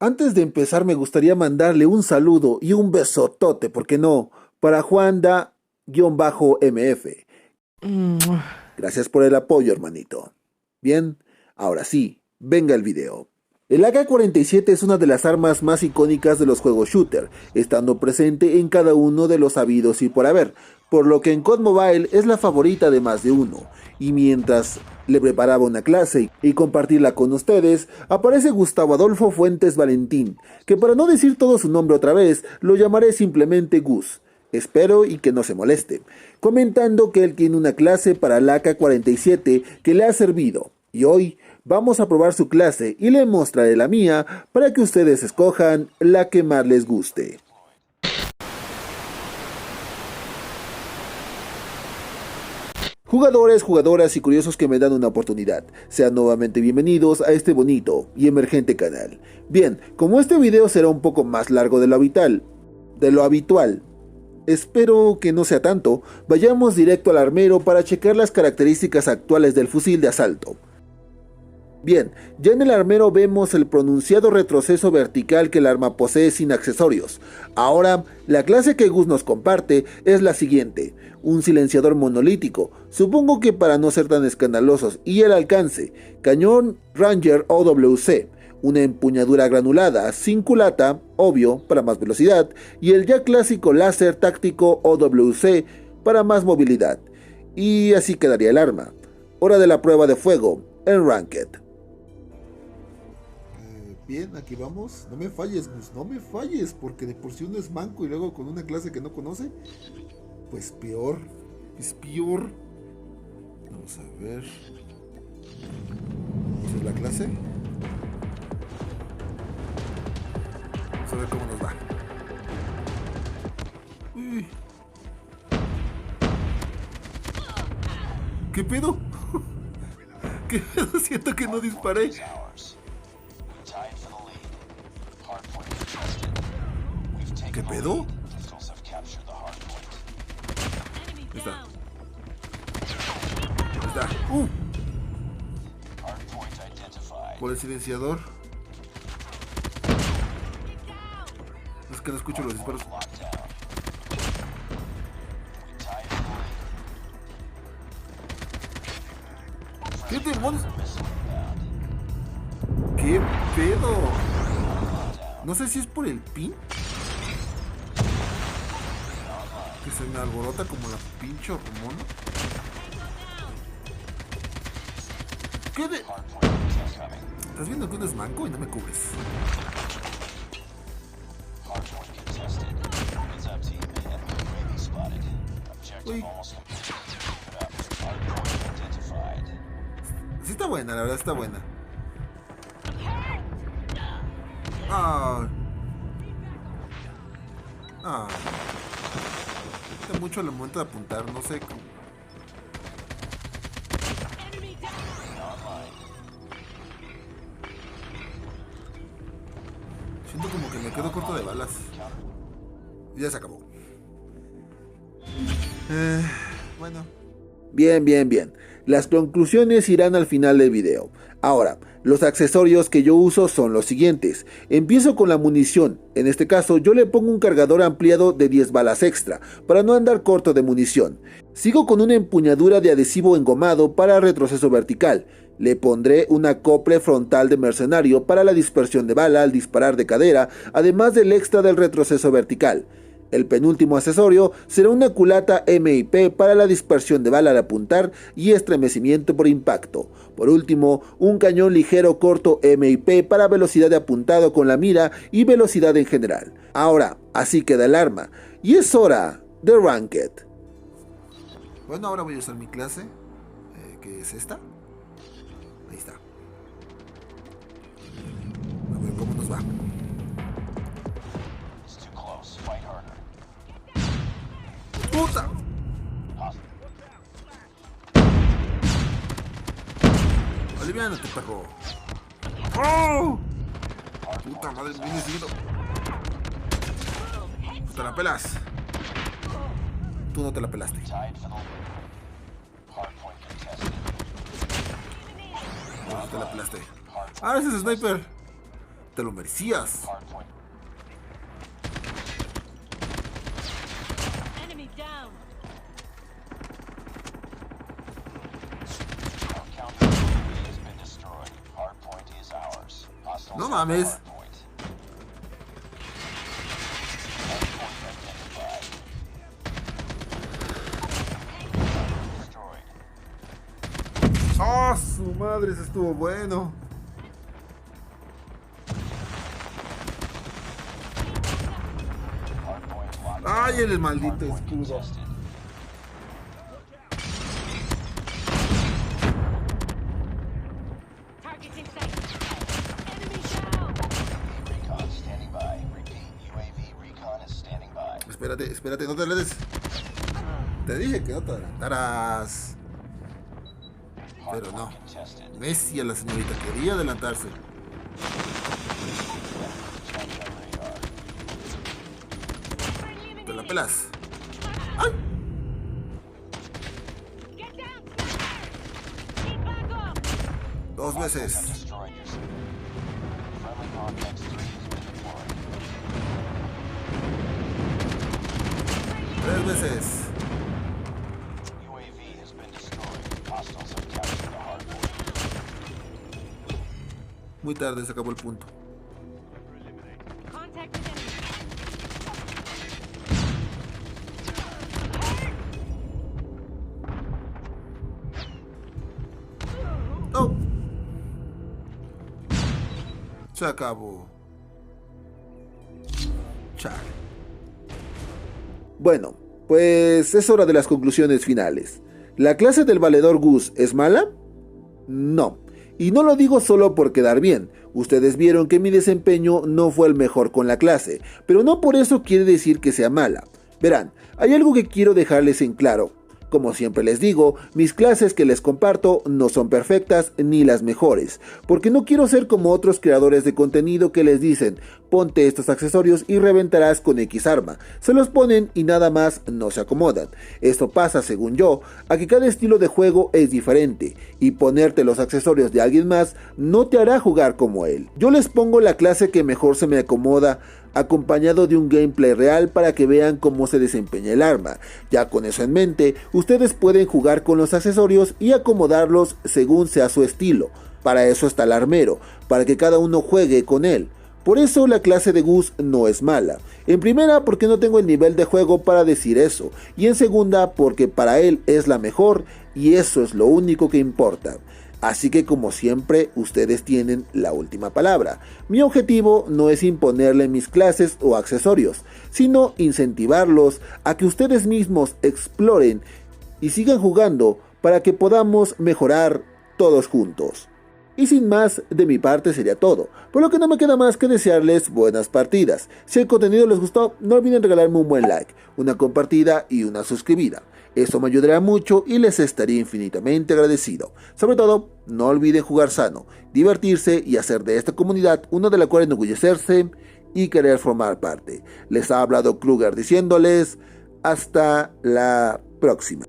Antes de empezar me gustaría mandarle un saludo y un besotote, ¿por qué no? Para Juanda-MF. Gracias por el apoyo, hermanito. Bien, ahora sí, venga el video. El AK-47 es una de las armas más icónicas de los juegos shooter, estando presente en cada uno de los habidos y por haber, por lo que en COD Mobile es la favorita de más de uno, y mientras le preparaba una clase y compartirla con ustedes, aparece Gustavo Adolfo Fuentes Valentín, que para no decir todo su nombre otra vez, lo llamaré simplemente Gus. Espero y que no se moleste, comentando que él tiene una clase para la AK-47 que le ha servido, y hoy vamos a probar su clase y le mostraré la mía para que ustedes escojan la que más les guste. Jugadores, jugadoras y curiosos que me dan una oportunidad, sean nuevamente bienvenidos a este bonito y emergente canal. Bien, como este video será un poco más largo de lo habitual, espero que no sea tanto, vayamos directo al armero para checar las características actuales del fusil de asalto. Bien, ya en el armero vemos el pronunciado retroceso vertical que el arma posee sin accesorios. Ahora, la clase que Gus nos comparte es la siguiente, un silenciador monolítico, supongo que para no ser tan escandalosos, y el alcance, cañón Ranger OWC, una empuñadura granulada, sin culata, obvio, para más velocidad, y el ya clásico láser táctico OWC para más movilidad. Y así quedaría el arma. Hora de la prueba de fuego, en Ranked. Bien, aquí vamos. No me falles, Gus, no me falles, porque de por sí uno es manco y luego con una clase que no conoce, pues peor, es peor. Vamos a ver. ¿Esa es la clase? Vamos a ver cómo nos va. Uy. ¿Qué pedo? ¿Qué pedo? Siento que no disparé. ¿Qué pedo? Ahí está. Ahí está. Por el silenciador. Es que no escucho los disparos. ¿Qué demonios? ¿Qué pedo? No sé si es por el pin, que se me alborota como la pinche hormona. ¿Qué de...? ¿Estás viendo que uno es manco y no me cubres? Uy. Sí está buena, la verdad está buena. Ah. Ah. Está mucho al momento de apuntar, no sé cómo. Siento como que me quedo corto de balas. Y ya se acabó. Bueno. Bien. Las conclusiones irán al final del video. Ahora, los accesorios que yo uso son los siguientes. Empiezo con la munición. En este caso yo le pongo un cargador ampliado de 10 balas extra, para no andar corto de munición. Sigo con una empuñadura de adhesivo engomado para retroceso vertical. Le pondré un acople frontal de mercenario para la dispersión de bala al disparar de cadera, además del extra del retroceso vertical. El penúltimo accesorio será una culata MIP para la dispersión de bala al apuntar y estremecimiento por impacto. Por último, un cañón ligero corto MIP para velocidad de apuntado con la mira y velocidad en general. Ahora, así queda el arma. Y es hora de Ranked. Bueno, ahora voy a usar mi clase, que es esta. Ahí está. A ver cómo nos va. ¡Puta! Aliviánate, perro. ¡Oh! Puta madre, me viene siguiendo. Te la pelas. Tú no te la pelaste. No te la pelaste. Ah, ese es sniper. Te lo merecías. No mames. ¡Oh, su madre! Eso estuvo bueno. ¡Ay, el maldito escudo! Espérate, no te adelantes. Te dije que no te adelantaras. Pero no. Messi a la señorita quería adelantarse. Te la pelas. ¡Ay! Dos veces. Tres veces. Muy tarde se acabó el punto. Oh. Se acabó. Chale. Bueno, pues es hora de las conclusiones finales. ¿La clase del valedor Gus es mala? No. Y no lo digo solo por quedar bien. Ustedes vieron que mi desempeño no fue el mejor con la clase, pero no por eso quiere decir que sea mala. Verán, hay algo que quiero dejarles en claro. Como siempre les digo, mis clases que les comparto no son perfectas ni las mejores, porque no quiero ser como otros creadores de contenido que les dicen, ponte estos accesorios y reventarás con X arma. Se los ponen y nada más no se acomodan. Esto pasa, según yo, a que cada estilo de juego es diferente, y ponerte los accesorios de alguien más no te hará jugar como él. Yo les pongo la clase que mejor se me acomoda, acompañado de un gameplay real para que vean cómo se desempeña el arma. Ya con eso en mente, ustedes pueden jugar con los accesorios y acomodarlos según sea su estilo. Para eso está el armero, para que cada uno juegue con él. Por eso la clase de Gus no es mala. En primera, porque no tengo el nivel de juego para decir eso. Y en segunda, porque para él es la mejor y eso es lo único que importa. Así que como siempre, ustedes tienen la última palabra. Mi objetivo no es imponerle mis clases o accesorios, sino incentivarlos a que ustedes mismos exploren y sigan jugando para que podamos mejorar todos juntos. Y sin más, de mi parte sería todo, por lo que no me queda más que desearles buenas partidas. Si el contenido les gustó, no olviden regalarme un buen like, una compartida y una suscribida. Eso me ayudará mucho y les estaría infinitamente agradecido. Sobre todo, no olviden jugar sano, divertirse y hacer de esta comunidad una de la cual enorgullecerse y querer formar parte. Les ha hablado Kruger diciéndoles hasta la próxima.